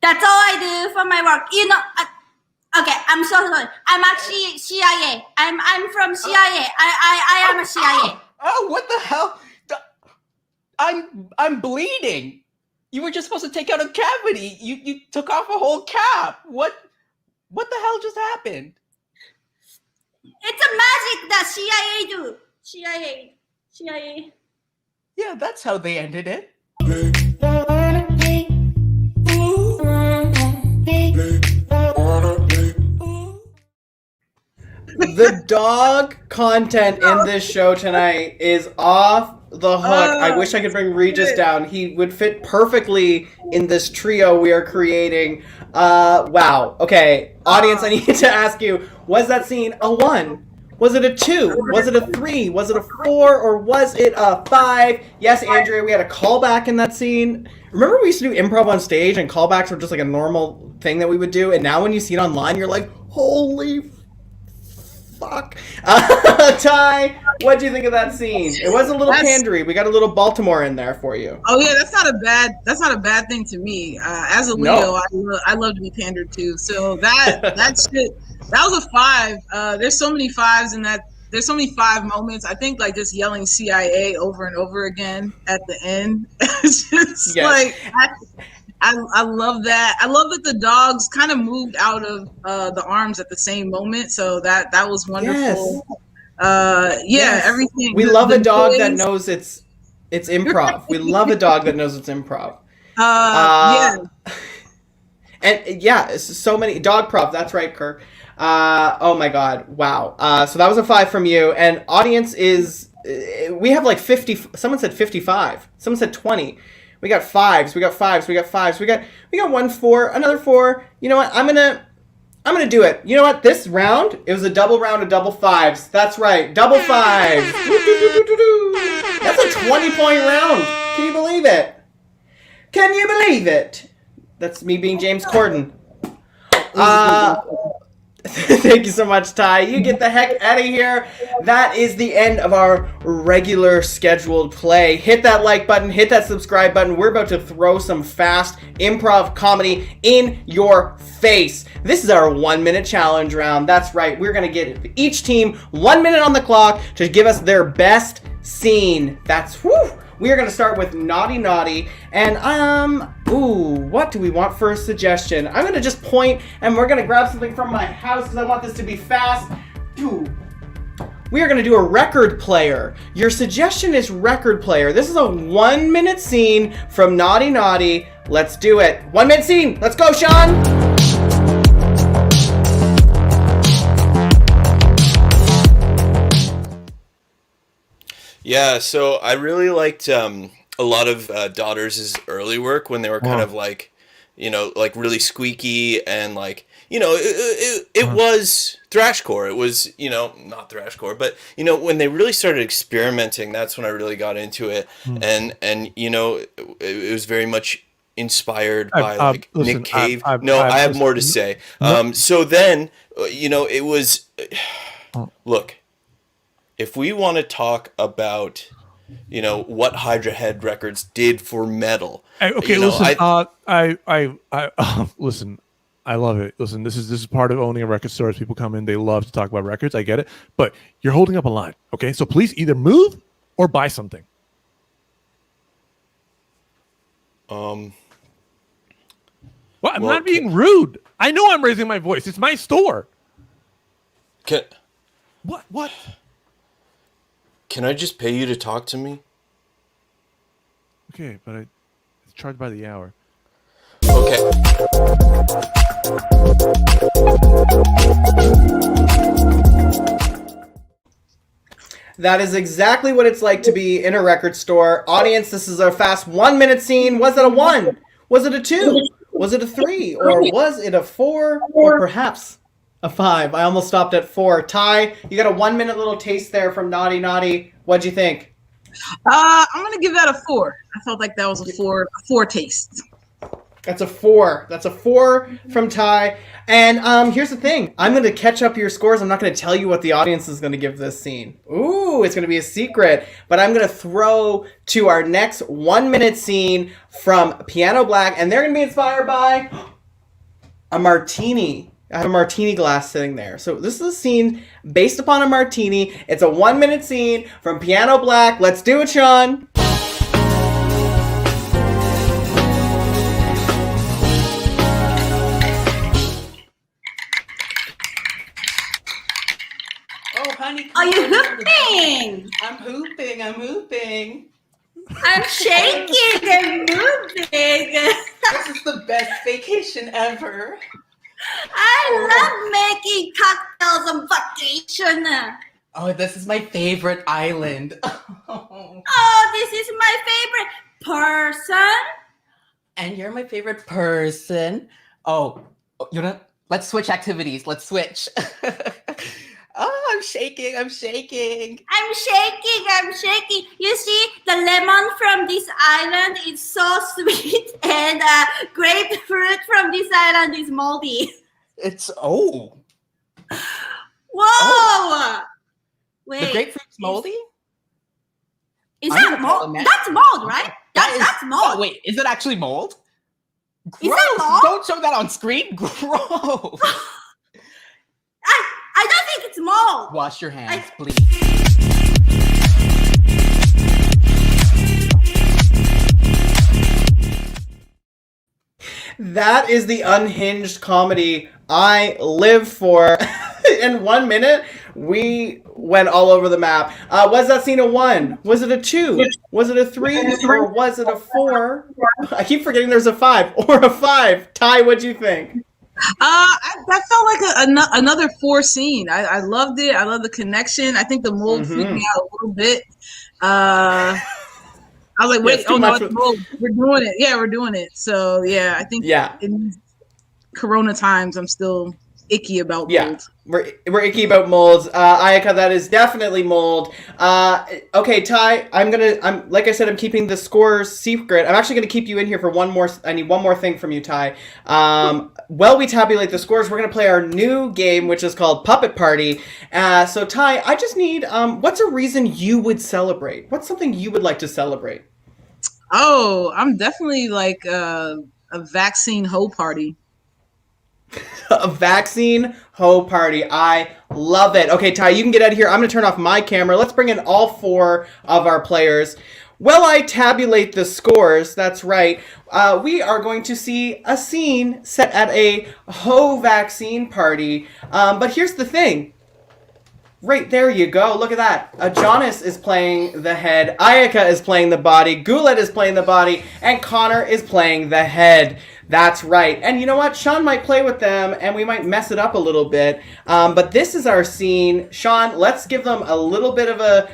that's all I do for my work. Okay, I'm so sorry. I'm actually CIA. I'm from CIA. I am a CIA. Oh, what the hell? I'm bleeding. You were just supposed to take out a cavity. You took off a whole cap. What the hell just happened? It's a magic that CIA do. CIA. Yeah, that's how they ended it. The dog content in this show tonight is off the hook. I wish I could bring Regis down. He would fit perfectly in this trio we are creating. Wow. Okay, audience, I need to ask you, was that scene a 1? Was it a 2? Was it a 3? Was it a 4? Or was it a 5? Yes, Andrea, we had a callback in that scene. Remember we used to do improv on stage and callbacks were just like a normal thing that we would do, and now when you see it online, you're like, holy fuck. Ty, what do you think of that scene? It was a little pandery. We got a little Baltimore in there for you. Oh yeah, that's not a bad thing to me. As a Leo, I love to be pandered to. So that shit, that was a 5. There's so many 5s in that. There's so many 5 moments. I think like just yelling CIA over and over again at the end. It's just like I love that. I love that the dogs kind of moved out of the arms at the same moment. So that was wonderful. Yes. Everything. We love a dog that knows it's improv. We love a dog that knows it's improv. Yeah. And yeah, so many dog prov. That's right, Kirk. Oh my God! Wow. So that was a 5 from you. And audience is we have like 50. Someone said 55. Someone said 20. We got 5s. We got 5s. We got 5s. We got 1 4. Another 4. You know what? I'm gonna do it. You know what? This round, it was a double round of double 5s. That's right. Double 5s. That's a 20-point round. Can you believe it? Can you believe it? That's me being James Corden. Thank you so much, Ty. You get the heck out of here. That is the end of our regular scheduled play. Hit that like button. Hit that subscribe button. We're about to throw some fast improv comedy in your face. This is our 1-minute challenge round. That's right. We're going to get each team 1 minute on the clock to give us their best scene. That's whew. We are going to start with Naughty Naughty. And Ooh, what do we want for a suggestion? I'm gonna just point and we're gonna grab something from my house because I want this to be fast. Ooh. We are gonna do a record player. Your suggestion is record player. This is a 1 minute scene from Naughty Naughty. Let's do it. 1 minute scene. Let's go, Seann. Yeah, so I really liked a lot of Daughters' early work when they were kind of like, like really squeaky and like, it was thrashcore. It was, not thrashcore, but when they really started experimenting, that's when I really got into it. And it was very much inspired by like Nick Cave. I have more to say. So then, it was look, if we want to talk about what Hydra Head Records did for metal. Okay, listen. Listen. I love it. Listen, this is part of owning a record store. As people come in, they love to talk about records. I get it, but you're holding up a line. Okay, so please either move or buy something. Well, I'm not being rude. I know I'm raising my voice. It's my store. What? Can I just pay you to talk to me? Okay, but it's charged by the hour. Okay. That is exactly what it's like to be in a record store. Audience, this is our fast 1 minute scene. Was it a 1? Was it a 2? Was it a 3? Or was it a 4? Or perhaps a 5? I almost stopped at 4. Ty, you got a 1 minute little taste there from Naughty Naughty. What'd you think? I'm gonna give that a 4. I felt like that was a 4 taste. That's a 4. That's a 4 from Ty. And here's the thing. I'm going to catch up your scores. I'm not going to tell you what the audience is going to give this scene. Ooh, it's going to be a secret. But I'm going to throw to our next 1 minute scene from Piano Black. And they're going to be inspired by a martini. I have a martini glass sitting there. So this is a scene based upon a martini. It's a 1 minute scene from Piano Black. Let's do it, Seann. Are you hooping? I'm hooping. I'm shaking and moving. This is the best vacation ever. I love making cocktails on vacation. Oh, this is my favorite island. Oh, this is my favorite person. And you're my favorite person. Oh, let's switch activities. Let's switch. Oh, I'm shaking. I'm shaking. You see, the lemon from this island is so sweet, and grapefruit from this island is moldy. Whoa! Oh. Wait, the grapefruit's moldy? Is that mold? That's mold, right? That's mold. Oh, wait, is it actually mold? Gross! Is that mold? Don't show that on screen. Gross! I don't think it's mold. Wash your hands, please. That is the unhinged comedy I live for. In 1 minute, we went all over the map. Was that scene a 1? Was it a 2? Was it a 3? Or was it a 4? I keep forgetting there's a 5. Or a 5. Ty, what'd you think? That felt like another 4 scene. I loved it. I love the connection. I think the mold freaked me out a little bit. I was like, wait, it's mold. We're doing it. Yeah, we're doing it. So yeah, I think in Corona times, I'm still icky about mold. We're icky about molds. Ayaka, that is definitely mold. Okay, Ty, I'm like I said, I'm keeping the scores secret. I'm actually gonna keep you in here for one more. I need one more thing from you, Ty. While we tabulate the scores, we're gonna play our new game, which is called Puppet Party. So Ty, I just need what's a reason you would celebrate? What's something you would like to celebrate? Oh, I'm definitely like a vaccine hoe party. A vaccine hoe party. I love it. Okay, Ty, you can get out of here. I'm going to turn off my camera. Let's bring in all 4 of our players. While I tabulate the scores, that's right, we are going to see a scene set at a Ho vaccine party. But here's the thing. Right there you go. Look at that. Ajahnis is playing the head. Ayaka is playing the body. Guled is playing the body. And Connor is playing the head. That's right. And you know what? Seann might play with them, and we might mess it up a little bit. But this is our scene. Seann, let's give them a little bit of a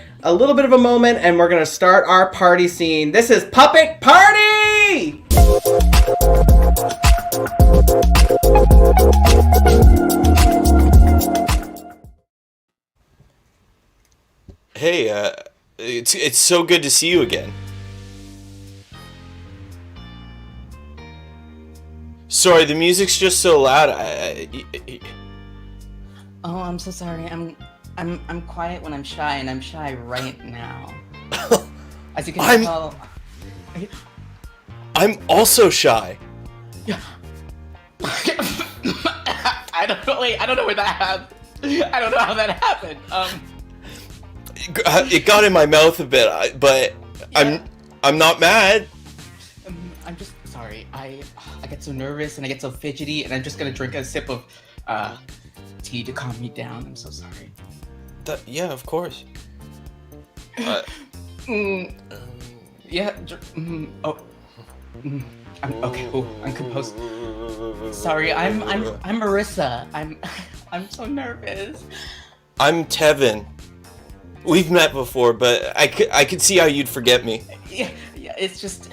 moment, and we're gonna start our party scene. This is Puppet Party! Hey, it's so good to see you again. Sorry, the music's just so loud. Oh, I'm so sorry. I'm quiet when I'm shy, and I'm shy right now. As you can tell, I'm also shy. Yeah. I don't know where that happened. I don't know how that happened. It got in my mouth a bit, but yeah. I'm not mad. I'm just sorry. I get so nervous and I get so fidgety, and I'm just gonna drink a sip of tea to calm me down. I'm so sorry. Yeah, of course. Yeah. I'm okay. Oh, I'm composed. Sorry, I'm Marissa. I'm so nervous. I'm Tevin. We've met before, but I could see how you'd forget me. Yeah. It's just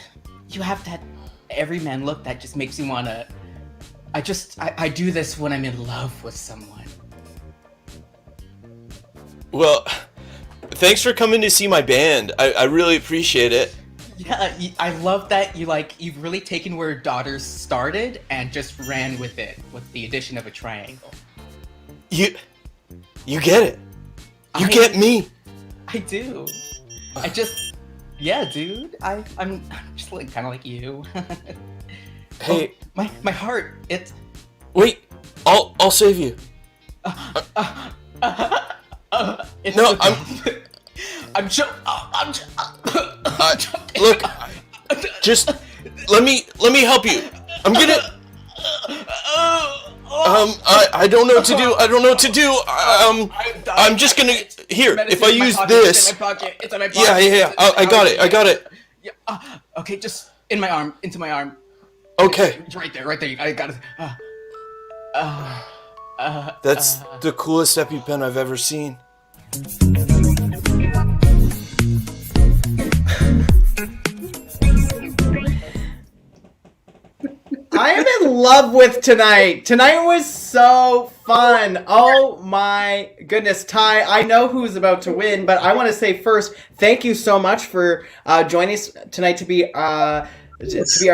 you have that everyman look that just makes you wanna. I do this when I'm in love with someone. Well, thanks for coming to see my band. I really appreciate it. Yeah, I love that you've really taken where Daughters started and just ran with it with the addition of a triangle. You get it. You get me. I do. Dude. I'm just like kind of like you. Hey, my heart. It's. Wait, I'll save you. It's no, okay. Look, just let me help you. I'm gonna. I don't know what to do. I'm just gonna here. If I use this. It's in my pocket. Yeah. I got it. Yeah. Okay, just into my arm. Okay. It's right there. I got it. That's the coolest EpiPen I've ever seen. I am in love with tonight. Tonight was so fun. Oh my goodness, Ty. I know who's about to win, but I want to say first, thank you so much for joining us tonight to be our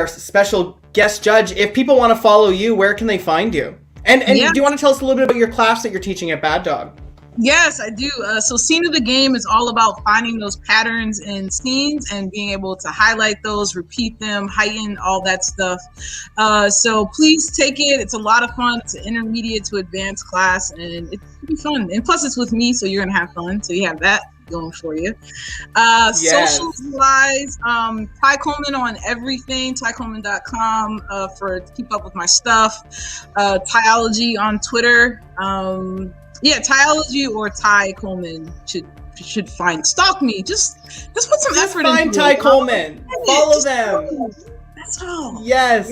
special guest judge. If people want to follow you, where can they find you? And do you want to tell us a little bit about your class that you're teaching at Bad Dog? Yes, I do. So Scene of the Game is all about finding those patterns in scenes and being able to highlight those, repeat them, heighten all that stuff. So please take it. It's a lot of fun. It's an intermediate to advanced class, and it's pretty fun. And plus, it's with me, so you're going to have fun. So you have that going for you. Yes. Socials-wise, Ty Coleman on everything, tycoleman.com to keep up with my stuff. Tyology on Twitter. Tyology or Ty Coleman should find. Stalk me. Just put some effort into it. Find Ty Coleman. Follow them. That's all. Yes.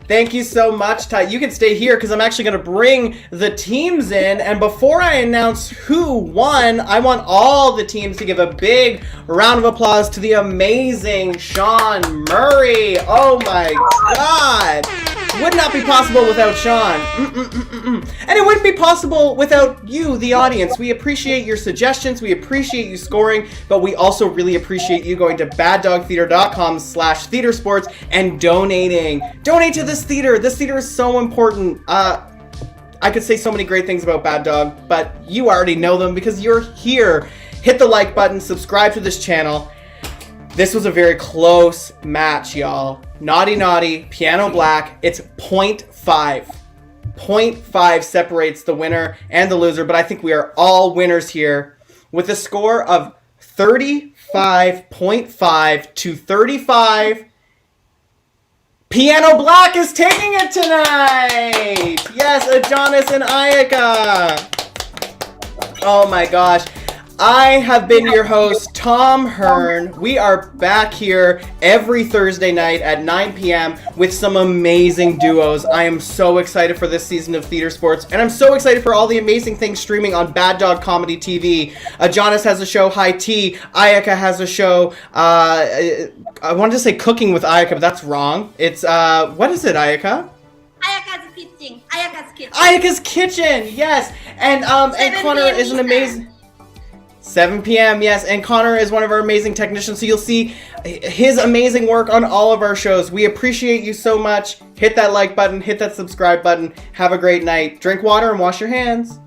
Thank you so much, Ty. You can stay here because I'm actually going to bring the teams in. And before I announce who won, I want all the teams to give a big round of applause to the amazing Seann Murray. Oh my God. Would not be possible without Seann. And it wouldn't be possible without you, the audience. We appreciate your suggestions. We appreciate you scoring. But we also really appreciate you going to baddogtheater.com/theatresports and donating. Donate to this theater. This theater is so important. I could say so many great things about Bad Dog, but you already know them because you're here. Hit the like button. Subscribe to this channel. This was a very close match, y'all. Naughty, Piano Black. It's 0.5. 0.5 separates the winner and the loser, but I think we are all winners here with a score of 35.5 to 35. Piano Black is taking it tonight! Yes, Ajahnis and Ayaka! Oh my gosh. I have been your host, Tom Hearn. We are back here every Thursday night at 9 p.m. with some amazing duos. I am so excited for this season of Theater Sports, and I'm so excited for all the amazing things streaming on Bad Dog Comedy TV. Ajahnis has a show, High Tea. Ayaka has a show, I wanted to say Cooking with Ayaka, but that's wrong. It's, what is it, Ayaka? Ayaka's Kitchen. Ayaka's Kitchen. Ayaka's Kitchen, yes. And Connor is an amazing... 7 p.m., yes, and Connor is one of our amazing technicians, so you'll see his amazing work on all of our shows. We appreciate you so much. Hit that like button, hit that subscribe button. Have a great night. Drink water and wash your hands.